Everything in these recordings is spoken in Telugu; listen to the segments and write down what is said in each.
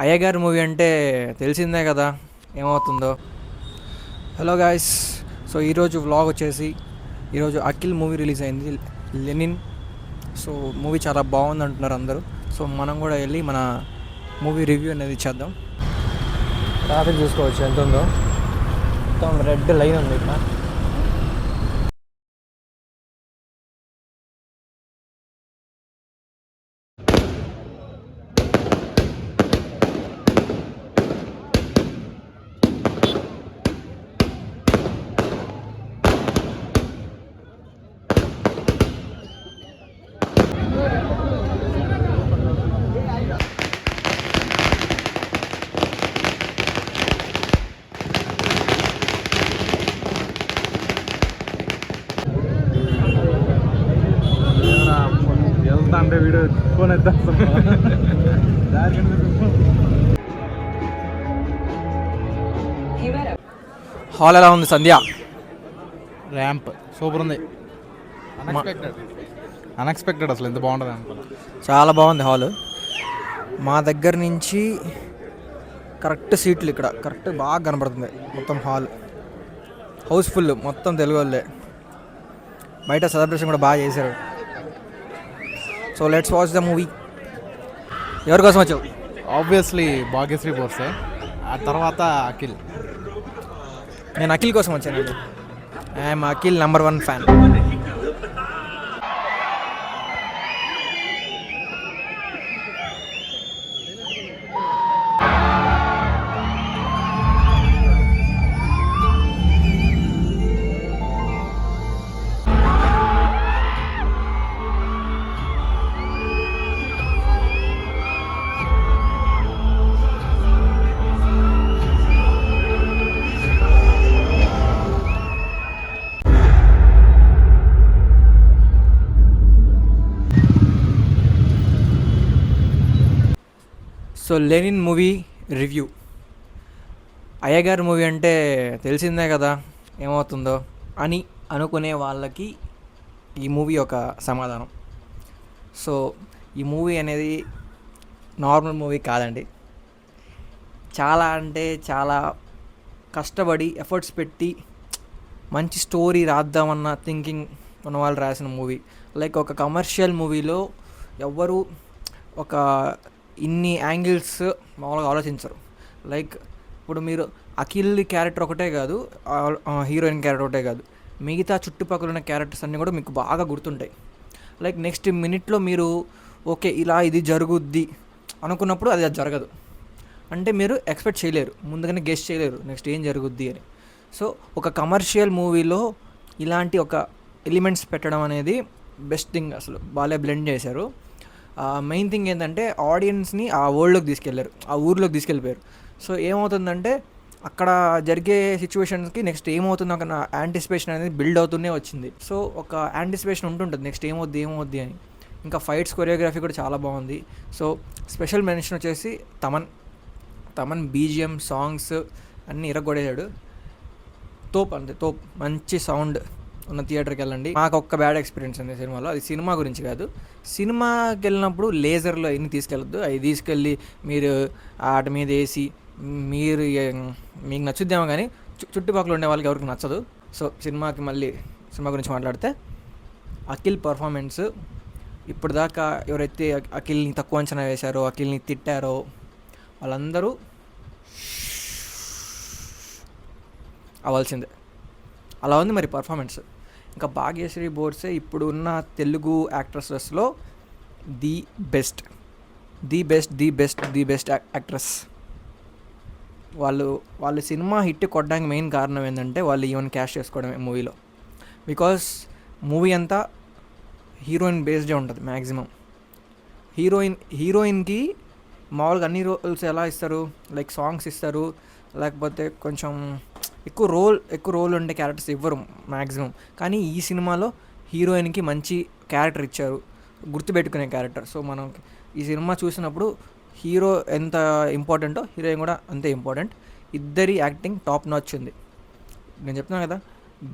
అయ్యగారి మూవీ అంటే తెలిసిందే కదా ఏమవుతుందో. హలో గాయస్, సో ఈరోజు వ్లాగ్ వచ్చేసి ఈరోజు అఖిల్ మూవీ రిలీజ్ అయింది, లెనిన్. సో మూవీ చాలా బాగుంది అంటున్నారు అందరూ. సో మనం కూడా వెళ్ళి మన మూవీ రివ్యూ అనేది ఇచ్చేద్దాం. ట్రాఫిక్ చూసుకోవచ్చు ఎంత ఉందో, మొత్తం రెడ్ లైన్ ఉంది ఇక్కడ. వెళ్తా అంటే వీడియో ఫోన్ ఎత్తా హాల్ ఎలా ఉంది సంధ్య? ర్యాంప్ సూపర్ ఉంది. అన్ఎక్స్పెక్టెడ్ అసలు ఎంత బాగుంటుంది అనుకున్నా. చాలా బాగుంది హాల్. మా దగ్గర నుంచి కరెక్ట్ సీట్లు ఇక్కడ కరెక్ట్ బాగా కనబడుతుంది. మొత్తం హాల్ హౌస్ఫుల్, మొత్తం తెలుగు వాళ్ళే. బయట సెలబ్రేషన్ కూడా బాగా చేశారు. So let's watch the movie. ఎవరి కోసం వచ్చావు? ఆబ్వియస్లీ భాగ్యశ్రీ బోర్సే, ఆ తర్వాత అఖిల్. నేను అఖిల్ కోసం వచ్చానండి. I'm Akhil number 1 fan. So Lenin movie review. అయ్యగారి మూవీ అంటే తెలిసిందే కదా ఏమవుతుందో అని అనుకునే వాళ్ళకి ఈ మూవీ ఒక సమాధానం. సో ఈ మూవీ అనేది నార్మల్ మూవీ కాదండి. చాలా అంటే చాలా కష్టపడి ఎఫర్ట్స్ పెట్టి మంచి స్టోరీ రాద్దామన్న థింకింగ్ ఉన్న వాళ్ళు రాసిన మూవీ. లైక్ ఒక కమర్షియల్ మూవీలో ఎవ్వరు ఒక ఇన్ని యాంగిల్స్ మామూలుగా ఆలోచించరు. లైక్ ఇప్పుడు మీరు అఖిల్ క్యారెక్టర్ ఒకటే కాదు, హీరోయిన్ క్యారెక్టర్ ఒకటే కాదు, మిగతా చుట్టుపక్కల ఉన్న క్యారెక్టర్స్ అన్నీ కూడా మీకు బాగా గుర్తుంటాయి. లైక్ నెక్స్ట్ మినిట్లో మీరు ఓకే ఇలా ఇది జరుగుద్ది అనుకున్నప్పుడు అది జరగదు. అంటే మీరు ఎక్స్పెక్ట్ చేయలేరు, ముందుగానే గెస్ చేయలేరు నెక్స్ట్ ఏం జరుగుద్ది అని. సో ఒక కమర్షియల్ మూవీలో ఇలాంటి ఒక ఎలిమెంట్స్ పెట్టడం అనేది బెస్ట్ థింగ్. అసలు బాగా బ్లెండ్ చేశారు. మెయిన్ థింగ్ ఏంటంటే ఆడియన్స్ని ఆ వరల్డ్లోకి తీసుకెళ్లారు, ఆ ఊర్లోకి తీసుకెళ్ళిపోయారు. సో ఏమవుతుందంటే అక్కడ జరిగే సిచ్యువేషన్స్కి నెక్స్ట్ ఏమవుతుందో ఒక యాంటిసిపేషన్ అనేది బిల్డ్ అవుతూనే వచ్చింది. సో ఒక యాంటిసిపేషన్ ఉంటుంటుంది నెక్స్ట్ ఏమవుద్ది అని. ఇంకా ఫైట్స్ కొరియోగ్రఫీ కూడా చాలా బాగుంది. సో స్పెషల్ మెన్షన్ వచ్చేసి తమన్ బీజిఎం సాంగ్స్ అన్నీ ఇరగొడేశాడు. తోప్ మంచి సౌండ్ ఉన్న థియేటర్కి వెళ్ళండి. మాకు ఒక్క బ్యాడ్ ఎక్స్పీరియన్స్ ఉంది సినిమాలో. అది సినిమా గురించి కాదు. సినిమాకి వెళ్ళినప్పుడు లేజర్లో అన్ని తీసుకెళ్ళొద్దు. అవి తీసుకెళ్ళి మీరు వాటి మీద వేసి మీకు నచ్చుద్దేమో కానీ చుట్టుపక్కల ఉండే వాళ్ళకి ఎవరికి నచ్చదు. సో సినిమా గురించి మాట్లాడితే అఖిల్ పర్ఫార్మెన్స్ ఇప్పుడు దాకా ఎవరైతే అఖిల్ని తక్కువ అంచనా వేశారో, అఖిల్ని తిట్టారో వాళ్ళందరూ అవ్వాల్సిందే. అలా ఉంది మరి పర్ఫార్మెన్స్. ఇంకా భాగ్యశ్రీ బోర్సే ఇప్పుడు ఉన్న తెలుగు యాక్ట్రసెస్లో ది బెస్ట్ యాక్ట్రెస్. వాళ్ళు సినిమా హిట్ కొట్టడానికి మెయిన్ కారణం ఏంటంటే వాళ్ళు ఈవెన్ క్యాష్ చేసుకోవడమే మూవీలో. బికాస్ మూవీ అంతా హీరోయిన్ బేస్డే ఉంటుంది మ్యాక్సిమం. హీరోయిన్కి మామూలుగా అన్ని రోల్స్ ఎలా ఇస్తారు, లైక్ సాంగ్స్ ఇస్తారు, లేకపోతే కొంచెం ఎక్కువ రోల్ ఉండే క్యారెక్టర్స్ ఇవ్వరు మ్యాక్సిమం. కానీ ఈ సినిమాలో హీరోయిన్కి మంచి క్యారెక్టర్ ఇచ్చారు, గుర్తుపెట్టుకునే క్యారెక్టర్. సో మనం ఈ సినిమా చూసినప్పుడు హీరో ఎంత ఇంపార్టెంటో హీరోయిన్ కూడా అంతే ఇంపార్టెంట్. ఇద్దరి యాక్టింగ్ టాప్ నాచ్ ఉంది. నేను చెప్తున్నాను కదా,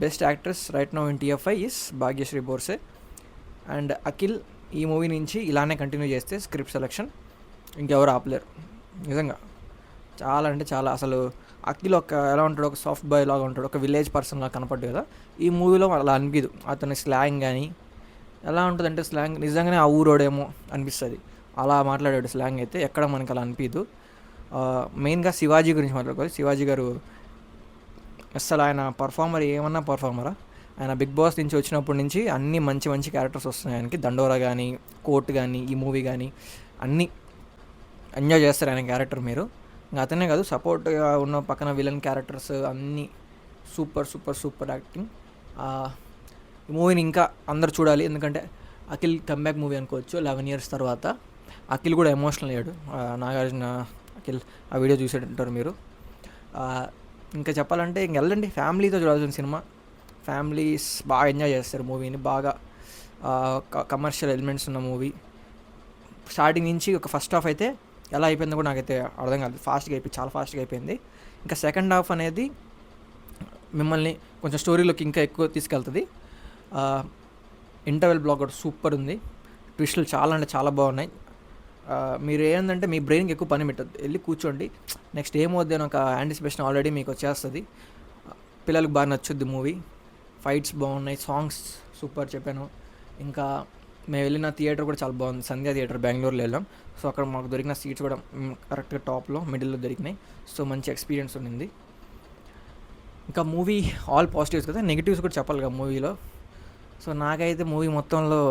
best actress right now in TFI is Bhagyashri Borse. And Akhil ఈ మూవీ నుంచి ఇలానే కంటిన్యూ చేస్తే స్క్రిప్ట్ సెలెక్షన్ ఇంకెవరు ఆపలేరు. నిజంగా చాలా అంటే చాలా అసలు అఖిల్ ఒక ఎలా ఉంటాడు, ఒక సాఫ్ట్ బాయ్ లాగా ఉంటాడు, ఒక విలేజ్ పర్సన్ లాగా కనపడ్డు కదా. ఈ మూవీలో అలా అనిపించదు. అతని స్లాంగ్ కానీ ఎలా ఉంటుందంటే స్లాంగ్ నిజంగానే ఆ ఊరోడేమో అనిపిస్తుంది. అలా మాట్లాడాడు స్లాంగ్ అయితే ఎక్కడ మనకి అలా అనిపించదు. మెయిన్గా శివాజీ గురించి మాట్లాడుకోవాలి. శివాజీ గారు అసలు ఆయన పర్ఫార్మర్ ఏమన్నా పర్ఫార్మరా. ఆయన బిగ్ బాస్ నుంచి వచ్చినప్పటి నుంచి అన్ని మంచి మంచి క్యారెక్టర్స్ వస్తున్నాయి ఆయనకి. దండోరా కానీ, కోర్ట్ కానీ, ఈ మూవీ కానీ అన్నీ ఎంజాయ్ చేస్తారు ఆయన క్యారెక్టర్ మీరు. ఇంకా అతనే కాదు, సపోర్ట్గా ఉన్న పక్కన విలన్ క్యారెక్టర్స్ అన్నీ సూపర్ సూపర్ సూపర్ యాక్టింగ్. ఈ మూవీని ఇంకా అందరు చూడాలి, ఎందుకంటే అఖిల్ కమ్బ్యాక్ మూవీ అనుకోవచ్చు 11 years తర్వాత. అఖిల్ కూడా ఎమోషనల్ అయ్యాడు. నాగార్జున అఖిల్ ఆ వీడియో చూసేటంటారు మీరు. ఇంకా చెప్పాలంటే ఇంక వెళ్ళండి, ఫ్యామిలీతో చూడాల్సిన సినిమా. ఫ్యామిలీస్ బాగా ఎంజాయ్ చేస్తారు మూవీని. బాగా కమర్షియల్ ఎలిమెంట్స్ ఉన్న మూవీ. స్టార్టింగ్ నుంచి ఒక ఫస్ట్ హాఫ్ అయితే ఎలా అయిపోయిందో కూడా నాకైతే అర్థం కాలేదు. చాలా ఫాస్ట్గా అయిపోయింది. ఇంకా సెకండ్ హాఫ్ అనేది మిమ్మల్ని కొంచెం స్టోరీలోకి ఇంకా ఎక్కువ తీసుకెళ్తుంది. ఇంటర్వెల్ బ్లాక్ కూడా సూపర్ ఉంది. ట్విస్టులు చాలా అంటే చాలా బాగున్నాయి. మీరు ఏంటంటే మీ బ్రెయిన్కి ఎక్కువ పని పెట్టద్దు, వెళ్ళి కూర్చోండి. నెక్స్ట్ ఏమవుద్ది అని ఒక యాంటిసిపేషన్ ఆల్రెడీ మీకు వచ్చేస్తుంది. పిల్లలకు బాగా నచ్చుద్ది మూవీ. ఫైట్స్ బాగున్నాయి, సాంగ్స్ సూపర్ చెప్పాను. ఇంకా మేము వెళ్ళిన థియేటర్ కూడా చాలా బాగుంది, సంధ్యా థియేటర్ బెంగళూరులో వెళ్ళాం. సో అక్కడ మాకు దొరికిన సీట్స్ కూడా కరెక్ట్గా టాప్లో మిడిల్లో దొరికినాయి. సో మంచి ఎక్స్పీరియన్స్ ఉంది. ఇంకా మూవీ ఆల్ పాజిటివ్స్ కదా, నెగిటివ్స్ కూడా చెప్పాలి కదా మూవీలో. సో నాకైతే మూవీ మొత్తంలో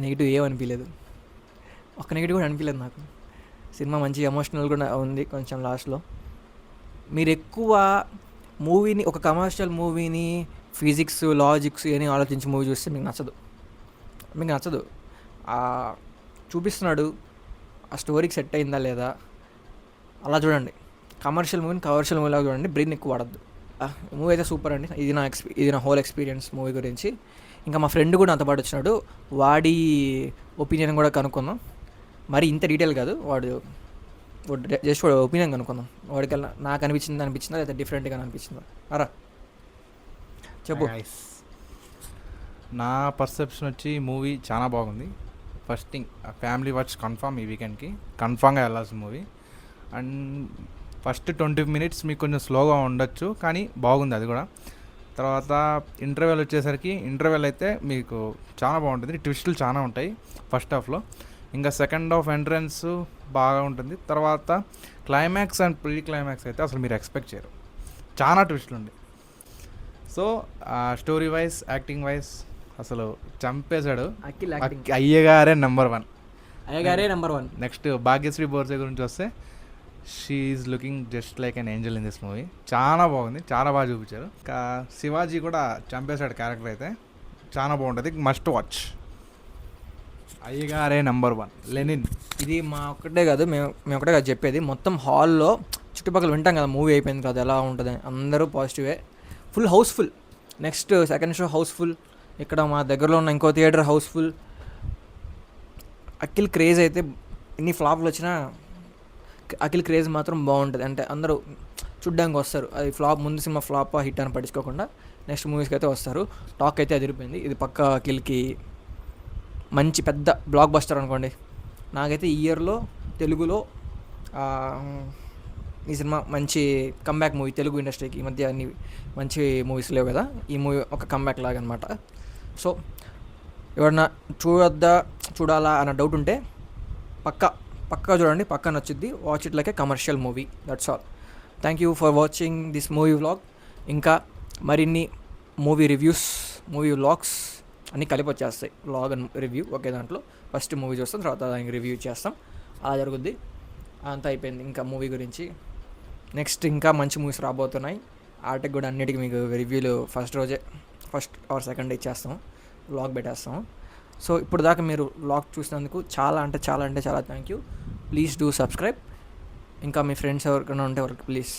నెగిటివ్ ఏమనిపించలేదు, ఒక్క నెగిటివ్ కూడా అనిపించలేదు నాకు. సినిమా మంచి ఎమోషనల్ కూడా ఉంది కొంచెం లాస్ట్లో. మీరు ఎక్కువ మూవీని, ఒక కమర్షియల్ మూవీని ఫిజిక్స్ లాజిక్స్ అని ఆలోచించి మూవీ చూస్తే మీకు నచ్చదు. చూపిస్తున్నాడు, ఆ స్టోరీకి సెట్ అయిందా లేదా అలా చూడండి. కమర్షియల్ మూవీలాగా చూడండి, బ్రెయిన్ ఎక్కువ వాడద్దు. మూవీ అయితే సూపర్ అండి. ఇది నా హోల్ ఎక్స్పీరియన్స్ మూవీ గురించి. ఇంకా మా ఫ్రెండ్ కూడా నాతో పాటు వచ్చినాడు, వాడి ఒపీనియన్ కూడా కనుక్కుందాం. మరి ఇంత డీటెయిల్ కాదు, వాడు జస్ట్ వాడు ఒపీనియన్ కనుక్కుందాం. వాడికల్లా నాకు అనిపించిందా లేదా డిఫరెంట్గా అనిపించిందా అరా చెప్పు. నా పర్సెప్షన్ వచ్చి మూవీ చాలా బాగుంది. First thing family watch confirm, ఈ వీకెండ్కి కన్ఫామ్గా వెళ్ళాల్సిన మూవీ. అండ్ ఫస్ట్ 20 minutes మీకు కొంచెం స్లోగా ఉండొచ్చు, కానీ బాగుంది అది కూడా. తర్వాత ఇంటర్వెల్ వచ్చేసరికి అయితే మీకు చాలా బాగుంటుంది. ట్విస్టులు చాలా ఉంటాయి ఫస్ట్ హాఫ్లో. ఇంకా సెకండ్ హాఫ్ ఎంట్రన్స్ బాగా ఉంటుంది. తర్వాత క్లైమాక్స్ అండ్ ప్రీ క్లైమాక్స్ అయితే అసలు మీరు ఎక్స్పెక్ట్ చేయరు, చాలా ట్విస్టులు ఉంది. So story wise, acting wise అసలు చంపేశాడు. అయ్యగారే number one. Next Bhagyashri Borse గురించి వస్తే, she is looking just like an angel in this movie. చాలా బాగుంది, చాలా బాగా చూపించారు. ఇంకా శివాజీ కూడా చంపేశాడు క్యారెక్టర్ అయితే, చాలా బాగుంటుంది, మస్ట్ వాచ్. అయ్యగారే నెంబర్ వన్. లెనిన్. ఇది మా ఒక్కటే కాదు, మేము ఒకటే కాదు చెప్పేది, మొత్తం హాల్లో చుట్టుపక్కల వింటాం కదా మూవీ అయిపోయింది కదా ఎలా ఉంటుంది, అందరూ పాజిటివే. Full house full. Next second show house full. ఇక్కడ మా దగ్గరలో ఉన్న ఇంకో థియేటర్ హౌస్ఫుల్. అఖిల్ క్రేజ్ అయితే ఎన్ని ఫ్లాప్లు వచ్చినా అఖిల్ క్రేజ్ మాత్రం బాగుంటుంది. అంటే అందరూ చూడ్డానికి వస్తారు. అది ముందు సినిమా ఫ్లాప్ హిట్ అని పట్టించుకోకుండా నెక్స్ట్ మూవీస్కి అయితే వస్తారు. టాక్ అయితే అదిరిపోయింది. ఇది పక్క అఖిల్కి మంచి పెద్ద బ్లాక్ బస్టర్ అనుకోండి. నాకైతే ఈ ఇయర్లో తెలుగులో ఈ సినిమా మంచి కంబ్యాక్ మూవీ. తెలుగు ఇండస్ట్రీకి ఈ మధ్య అన్ని మంచి మూవీస్ లేవు కదా, ఈ మూవీ ఒక కంబ్యాక్ లాగా అనమాట. సో ఎవరన్నా చూడాలా అన్న డౌట్ ఉంటే పక్కా చూడండి, పక్కా నచ్చుద్ది. Watch it like a commercial movie. That's all. Thank you for watching this movie vlog. ఇంకా మరిన్ని మూవీ రివ్యూస్, మూవీ వ్లాగ్స్ అన్నీ కలిపి వచ్చేస్తాయి. వ్లాగ్ అండ్ రివ్యూ ఒకే దాంట్లో. ఫస్ట్ మూవీ చూస్తాం, తర్వాత దానికి రివ్యూ చేస్తాం, అలా జరుగుద్ది. అంతా అయిపోయింది ఇంకా మూవీ గురించి. నెక్స్ట్ ఇంకా మంచి మూవీస్ రాబోతున్నాయి. ఆటకి కూడా అన్నిటికీ మీకు రివ్యూలు ఫస్ట్ ఆర్ సెకండ్ డే ఇచ్చేస్తాం, వ్లాగ్ పెట్టేస్తాం. సో ఇప్పుడు దాకా మీరు వ్లాగ్ చూసినందుకు చాలా thank you. Please do subscribe. ఇంకా మీ ఫ్రెండ్స్ ఎవరికైనా ఉంటే వాళ్ళకి ప్లీజ్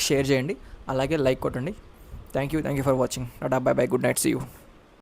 షేర్ చేయండి, అలాగే లైక్ కొట్టండి. Thank you for watching. Tata, bye bye, good night, see you.